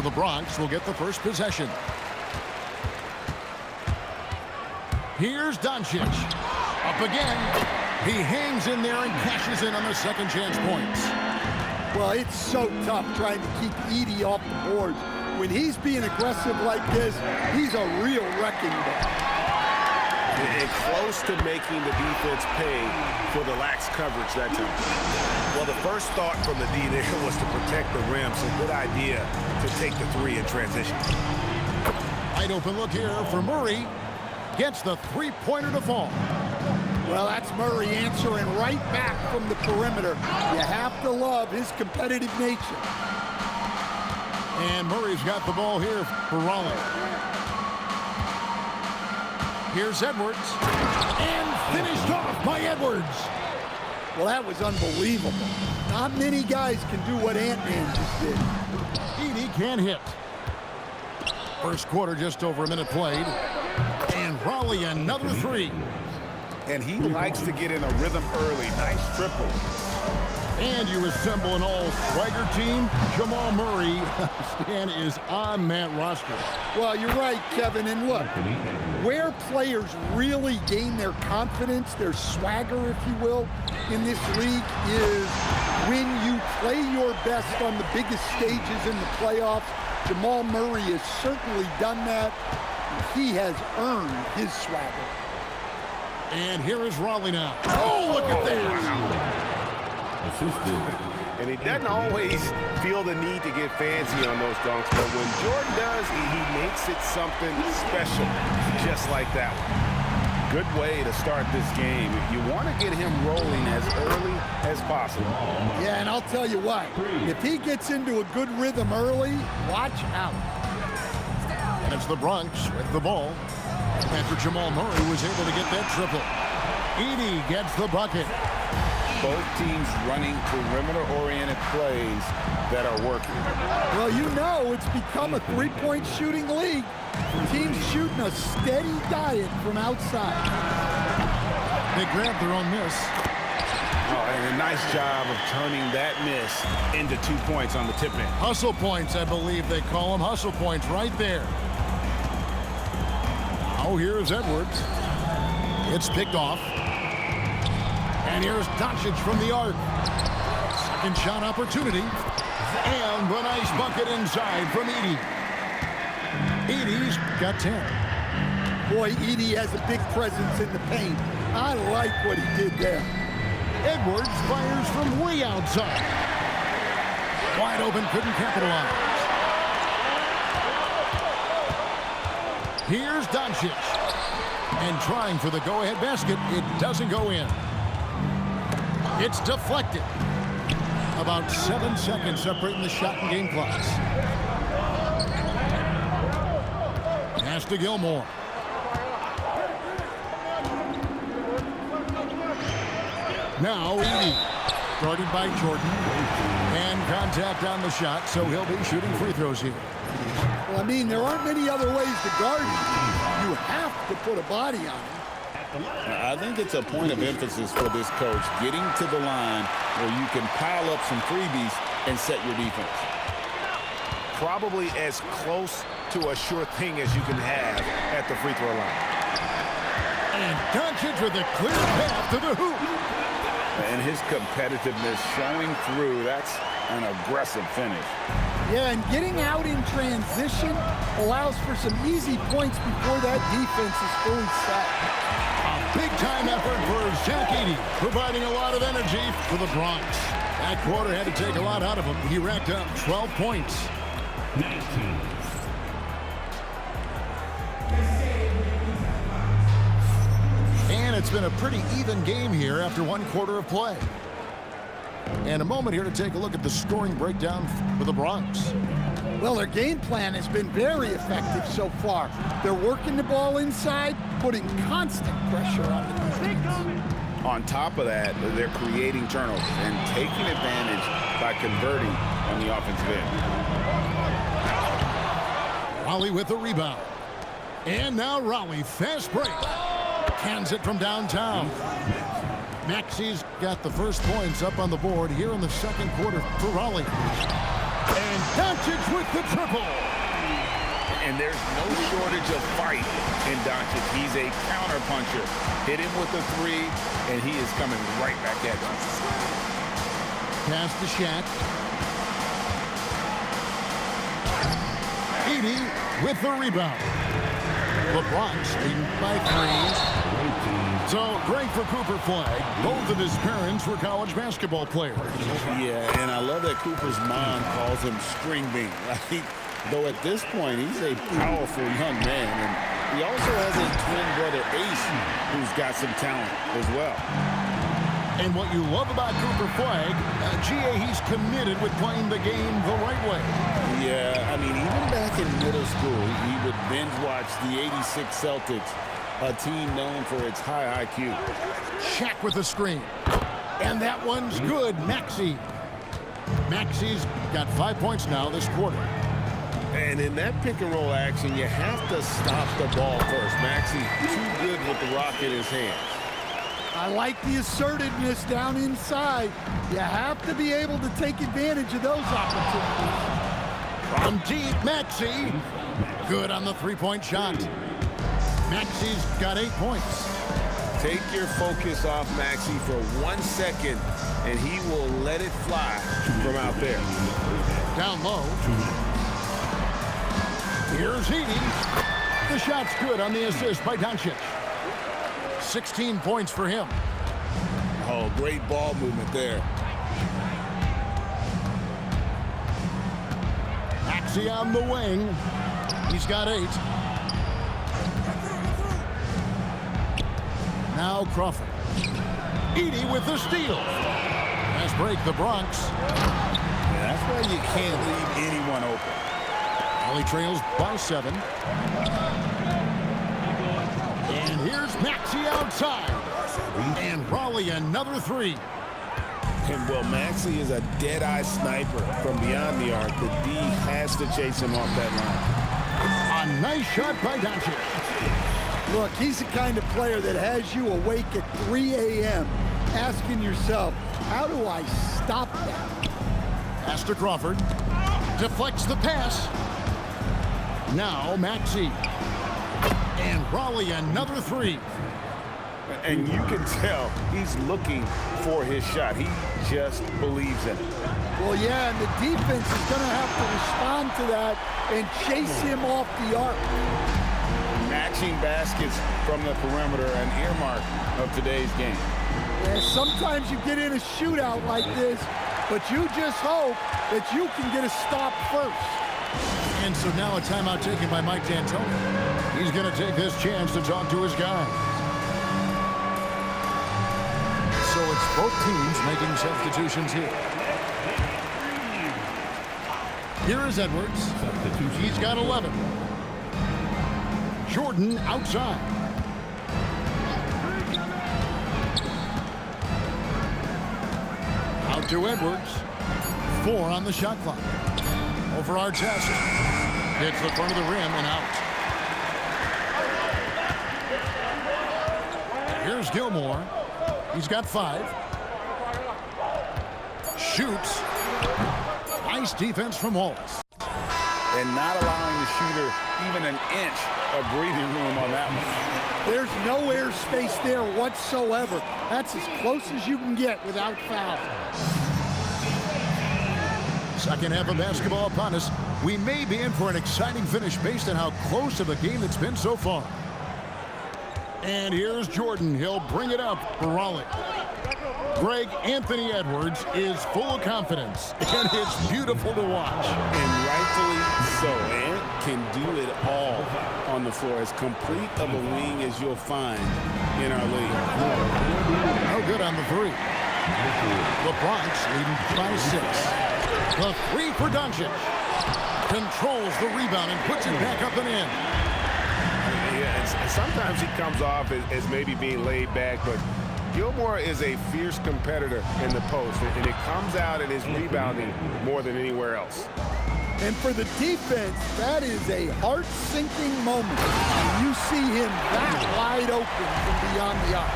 So the Bronx will get the first possession. Here's Doncic. Up again. He hangs in there and cashes in on the second chance points. Well, it's so tough trying to keep Edey off the board. When he's being aggressive like this, he's a real wrecking ball. And close to making the defense pay for the lax coverage that time. Well, the first thought from the D there was to protect the rim, so good idea to take the three in transition. Wide open look here for Murray. Gets the three-pointer to fall. Well, that's Murray answering right back from the perimeter. You have to love his competitive nature. And Murray's got the ball here for Raleigh. Here's Edwards. And finished off by Edwards. Well, that was unbelievable. Not many guys can do what Ant-Man just did. Edey can't hit. First quarter, just over a minute played. And Raleigh another three. And he likes to get in a rhythm early. Nice triple. And you assemble an all-swagger team. Jamal Murray, Stan, is on that roster. Well, you're right, Kevin. And look, where players really gain their confidence, their swagger, if you will, in this league is when you play your best on the biggest stages in the playoffs. Jamal Murray has certainly done that. He has earned his swagger. And here is Raleigh now. Oh, look at that. And he doesn't always feel the need to get fancy on those dunks, but when Jordan does, he makes it something special, just like that one. Good way to start this game. You want to get him rolling as early as possible. Yeah, and I'll tell you what, if he gets into a good rhythm early, watch out. And it's the Bronx with the ball. After Jamal Murray was able to get that triple. Edey gets the bucket. Both teams running perimeter-oriented plays that are working. Well, you know it's become a three-point shooting league. Teams shooting a steady diet from outside. They grabbed their own miss. Oh, and a nice job of turning that miss into 2 points on the tip-in. Hustle points, I believe they call them. Hustle points right there. Now here's Edwards. It's picked off. And here's Doncic from the arc. Second shot opportunity. And the nice bucket inside from Edey. Edey's got 10. Boy, Edey has a big presence in the paint. I like what he did there. Edwards fires from way outside. Wide open, couldn't capitalize. Here's Doncic. And trying for the go-ahead basket. It doesn't go in. It's deflected. About 7 seconds separating the shot and game clocks. Pass to Gilmore. Now Edey, guarded by Jordan. And contact on the shot, so he'll be shooting free throws here. Well, I mean, there aren't many other ways to guard him. You have to put a body on him. I think it's a point of emphasis for this coach, getting to the line where you can pile up some freebies and set your defense. Probably as close to a sure thing as you can have at the free throw line. And Doncic with a clear path to the hoop. And his competitiveness showing through. That's an aggressive finish. Yeah, and getting out in transition allows for some easy points before that defense is fully set. Big-time effort for Zach Edey, providing a lot of energy for the Bronx. That quarter had to take a lot out of him. He racked up 12 points. 19. And it's been a pretty even game here after one quarter of play. And a moment here to take a look at the scoring breakdown for the Bronx. Well, their game plan has been very effective so far. They're working the ball inside, putting constant pressure on the defense. On top of that, they're creating turnovers and taking advantage by converting on the offensive end. Raleigh with the rebound. And now Raleigh, fast break. Cans it from downtown. Maxi's got the first points up on the board here in the second quarter for Raleigh. And Doncic with the triple. And there's no shortage of fight in Doncic. He's a counterpuncher. Hit him with a three, and he is coming right back at you. Pass to Shaq. Edey with the rebound. LeBron leading by 3. So great for Cooper Flag. Both of his parents were college basketball players. Yeah, and I love that Cooper's mom calls him String Bean. Right? Though at this point, he's a powerful young man. And he also has a twin brother, Ace, who's got some talent as well. And what you love about Cooper Flag, GA, he's committed with playing the game the right way. Yeah, I mean, even back in middle school, he would binge watch the '86 Celtics, a team known for its high IQ. Shaq with a screen. And that one's good, Maxey. Maxey's got 5 points now this quarter. And in that pick-and-roll action, you have to stop the ball first. Maxey too good with the rock in his hands. I like the assertiveness down inside. You have to be able to take advantage of those opportunities. From deep, Maxey. Good on the three-point shot. Maxey's got 8 points. Take your focus off Maxey for 1 second, and he will let it fly from out there. Down low. Here's Edey. The shot's good on the assist by Doncic. 16 points for him. Oh, great ball movement there. Maxey on the wing. He's got 8. Now Crawford. Edey with the steal. Let's break the Bronx. Yeah, that's why you can't leave anyone open. He trails by 7. And here's Maxey outside. And Raleigh another 3. And well, Maxey is a dead-eye sniper from beyond the arc. The D has to chase him off that line. A nice shot by Doncic. Look, he's the kind of player that has you awake at 3 a.m. asking yourself, how do I stop that? Pass to Crawford. Deflects the pass. Now Maxey. And Raleigh another 3. And you can tell he's looking for his shot. He just believes in it. Well, yeah, and the defense is going to have to respond to that and chase him off the arc. Matching baskets from the perimeter, an earmark of today's game. Yeah, sometimes you get in a shootout like this, but you just hope that you can get a stop first. And so now a timeout taken by Mike D'Antoni. He's going to take this chance to talk to his guys. So it's both teams making substitutions here. Here is Edwards. He's got 11. Jordan outside. Out to Edwards. 4 on the shot clock. Over Artest. Hits the front of the rim and out. Here's Gilmore. He's got 5. Shoots. Nice defense from Wallace. And not allowing the shooter even an inch of breathing room on that one. There's no air space there whatsoever. That's as close as you can get without foul. Second half of basketball upon us. We may be in for an exciting finish based on how close of a game it's been so far. And here's Jordan. He'll bring it up for Raleigh. Greg, Anthony Edwards is full of confidence, and it's beautiful to watch. And rightfully so. Ant can do it all on the floor. As complete of a wing as you'll find in our league. No good on the 3. The Bronx leading by 6. The 3 for Doncic. Controls the rebound and puts it back up and in. Yeah, sometimes he comes off as maybe being laid back, but Gilmore is a fierce competitor in the post, and it comes out in his rebounding more than anywhere else. And for the defense, that is a heart-sinking moment. You see him that wide open from beyond the arc.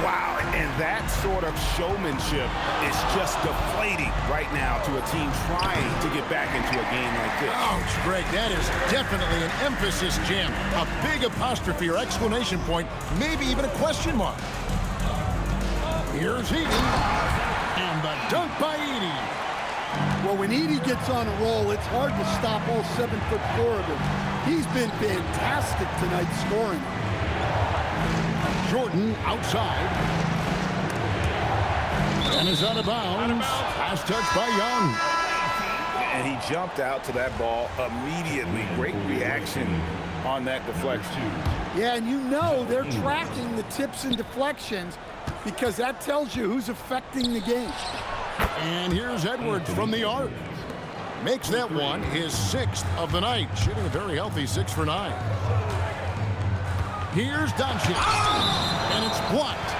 Wow, and that sort of showmanship is just deflating right now to a team trying to get back into a game like this. Ouch, Greg, that is definitely an emphasis jam. A big apostrophe or exclamation point, maybe even a question mark. Here's Edey, and the dunk by Edey. Well, when Edey gets on a roll, it's hard to stop all 7'4" of him. He's been fantastic tonight scoring. Jordan outside. And is out of bounds. Last touch by Young. And he jumped out to that ball immediately. Great reaction on that deflection. Yeah, and you know they're tracking the tips and deflections because that tells you who's affecting the game. And here's Edwards from the arc. Makes that one his 6th of the night. Shooting a very healthy 6 for 9. Here's Doncic. And it's blocked.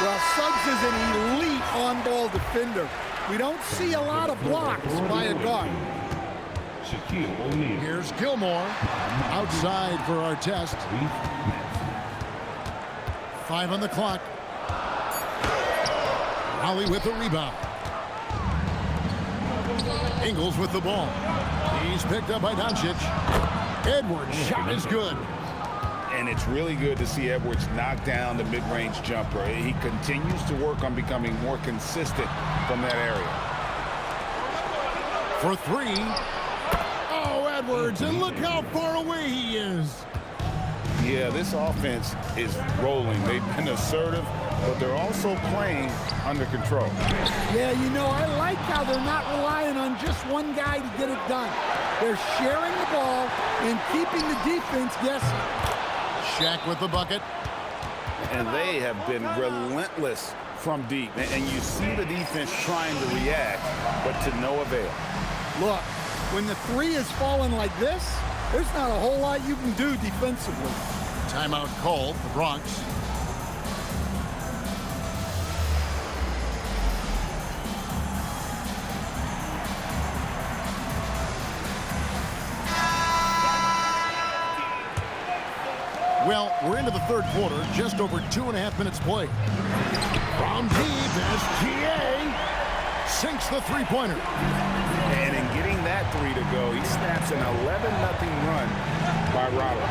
Well, Suggs is an elite on-ball defender. We don't see a lot of blocks by a guard. Here's Gilmore. Outside for our test. 5 on the clock. Holly with the rebound. Ingles with the ball. He's picked up by Doncic. Edwards' shot is good. And it's really good to see Edwards knock down the mid-range jumper. He continues to work on becoming more consistent from that area. For 3. Oh, Edwards, and look how far away he is. Yeah, this offense is rolling. They've been assertive, but they're also playing under control. Yeah, you know, I like how they're not relying on just one guy to get it done. They're sharing the ball and keeping the defense guessing. Shaq with the bucket. And they have been relentless from deep. And you see the defense trying to react, but to no avail. Look, when the 3 is falling like this, there's not a whole lot you can do defensively. Timeout called, the Bronx. Well, we're into the third quarter, just over 2.5 minutes played. From deep, SGA sinks the three-pointer. And in getting that 3 to go, he snaps an 11-0 run by Robert.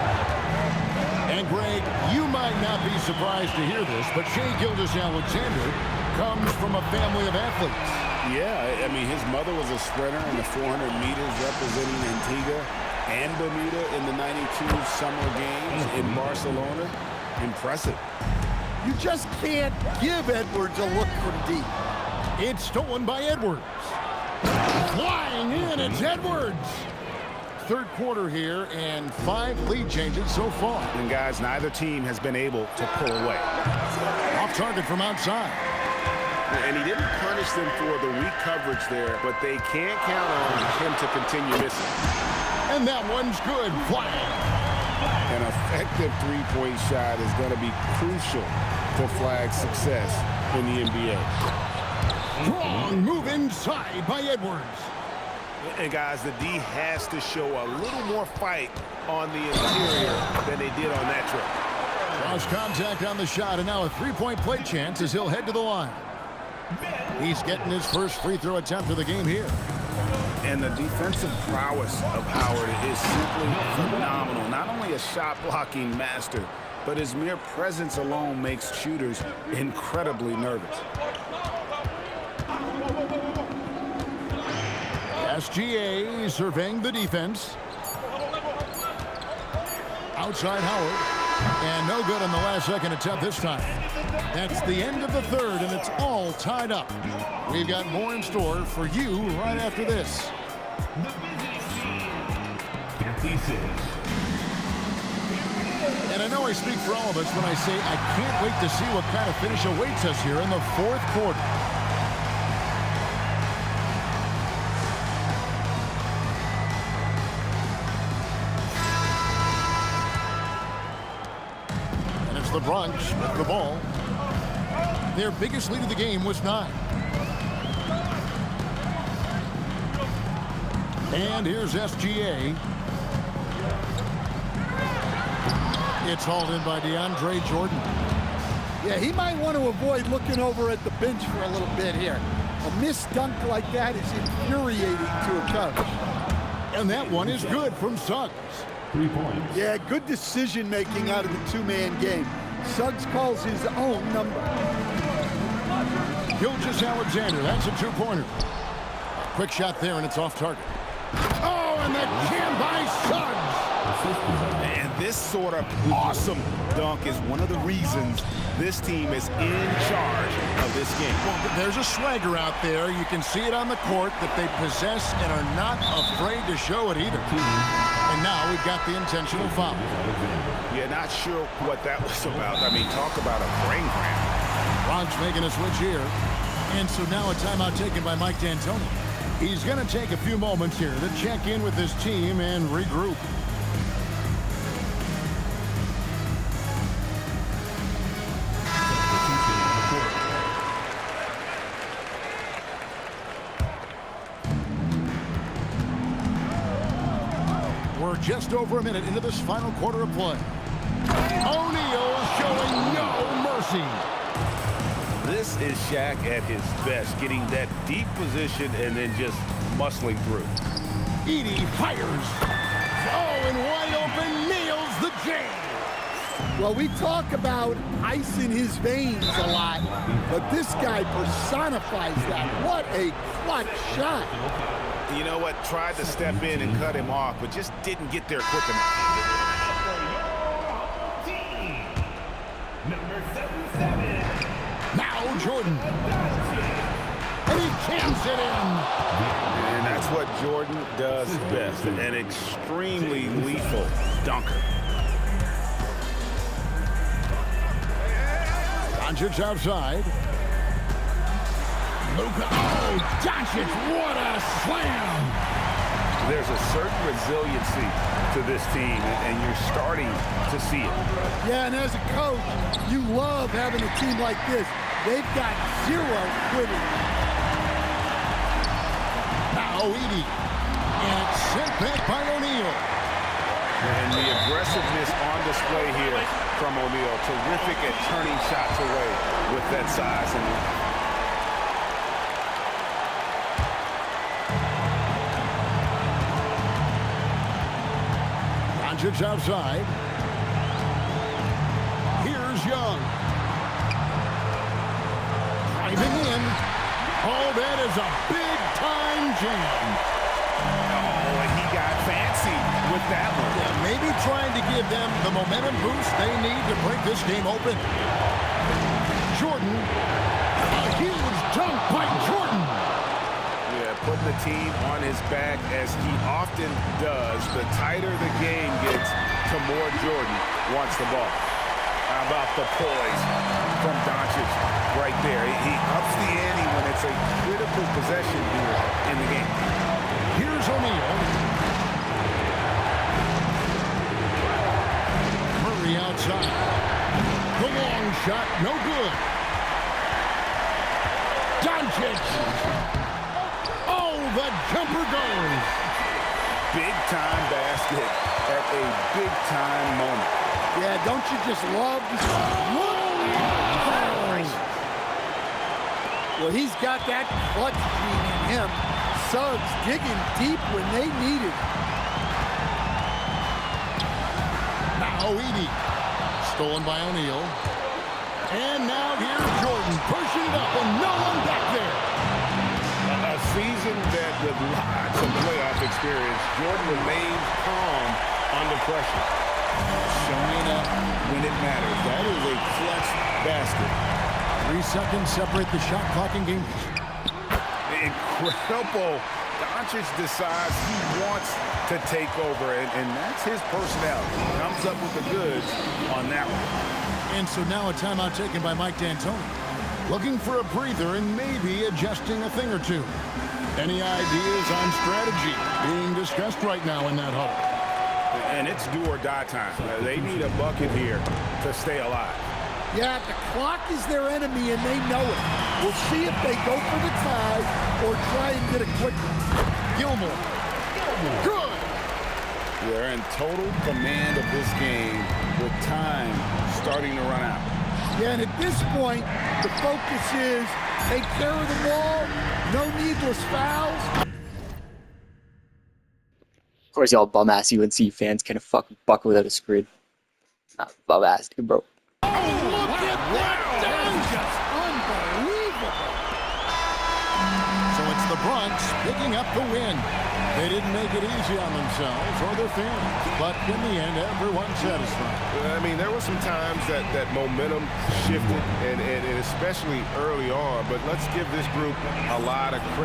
And Greg, you might not be surprised to hear this, but Shai Gilgeous-Alexander comes from a family of athletes. Yeah, I mean, his mother was a sprinter in the 400 meters representing Antigua and Bermuda in the 92 Summer Games in Barcelona. Impressive. You just can't give Edwards a look from deep. It's stolen by Edwards. Flying in, it's Edwards. Third quarter here, and 5 lead changes so far. And guys, neither team has been able to pull away. Off target from outside. And he didn't punish them for the weak coverage there, but they can't count on him to continue missing. And that one's good. Flying. An effective three-point shot is going to be crucial to Flag's success in the NBA. Strong move inside by Edwards. And guys, the D has to show a little more fight on the interior than they did on that trip. Cross contact on the shot, and now a three-point play chance as he'll head to the line. He's getting his first free throw attempt of the game here. And the defensive prowess of Howard is simply phenomenal. Not only a shot-blocking master, but his mere presence alone makes shooters incredibly nervous. SGA surveying the defense. Outside Howard. And no good on the last second attempt this time. That's the end of the third, and it's all tied up. We've got more in store for you right after this. And I know I speak for all of us when I say I can't wait to see what kind of finish awaits us here in the fourth quarter. The Bronx with the ball. Their biggest lead of the game was 9. And here's SGA. It's hauled in by DeAndre Jordan. Yeah, he might want to avoid looking over at the bench for a little bit here. A missed dunk like that is infuriating to a coach. And that one is good from Suggs. 3 points. Yeah, good decision-making out of the two-man game. Suggs calls his own number. Gilgeous-Alexander, that's a two-pointer. Quick shot there, and it's off target. Oh, and the jam by Suggs. And this sort of awesome dunk is one of the reasons this team is in charge of this game. Well, there's a swagger out there. You can see it on the court that they possess and are not afraid to show it either. And now we've got the intentional foul. Yeah, not sure what that was about. I mean, talk about a brain cramp. Bronx making a switch here. And so now a timeout taken by Mike D'Antoni. He's going to take a few moments here to check in with his team and regroup. We're just over a minute into this final quarter of play. O'Neal showing no mercy. This is Shaq at his best, getting that deep position and then just muscling through. Edey fires. Oh, and wide open, nails the jam. Well, we talk about ice in his veins a lot, but this guy personifies that. What a clutch shot. You know what? Tried to step in and cut him off, but just didn't get there quick enough. Now Jordan. And he cans it in. And that's what Jordan does best, an extremely lethal dunker. Doncic outside. Luka. Oh, Doncic, what a slam. There's a certain resiliency to this team, and you're starting to see it. Yeah, and as a coach, you love having a team like this. They've got zero quitting. Now Edey. And it's sent back by O'Neal. And the aggressiveness on display here from O'Neal. Terrific at turning shots away with that size and length. Doncic outside. Here's Young. Driving in. Oh, that is a big-time jam. Oh, and he got fancy with that one. Yeah, maybe trying to give them the momentum boost they need to break this game open. Jordan. A huge dunk by Jordan. Yeah, putting the team on his back as he often does. The tighter the game gets, the more Jordan wants the ball. How about the poise from Doncic right there? He ups the ante when it's a critical possession here in the game. Here's O'Neal. Murray outside. The long shot, no good. Doncic. Oh, the jumper goes. Big-time basket at a big-time moment. Yeah, don't you just love this? Well, he's got that clutch gene in him. Suggs digging deep when they need it. Now Edey. Stolen by O'Neal. And now here's Jordan pushing it up and no one back there. A season that with lots of playoff experience, Jordan remains calm under pressure. Showing up when it matters. That is a clutch basket. 3 seconds separate the shot clock and game. Incredible. Doncic decides he wants to take over, and that's his personality. Comes up with the goods on that one. And so now a timeout taken by Mike D'Antoni. Looking for a breather and maybe adjusting a thing or two. Any ideas on strategy being discussed right now in that huddle? And it's do or die time. They need a bucket here to stay alive. Yeah, the clock is their enemy, and they know it. We'll see if they go for the tie or try and get a quick one. Gilmore. Good. They're in total command of this game with time starting to run out. Yeah, and at this point, the focus is take care of the ball, no needless fouls. Of course, y'all bum-ass UNC fans can't fucking buck without a screen. Not bum-ass, dude, bro. Oh, look at that! That is just unbelievable. So it's the Bronx picking up the win. They didn't make it easy on themselves or their fans, but in the end, everyone's satisfied. I mean, there were some times that momentum shifted, and especially early on, but let's give this group a lot of credit.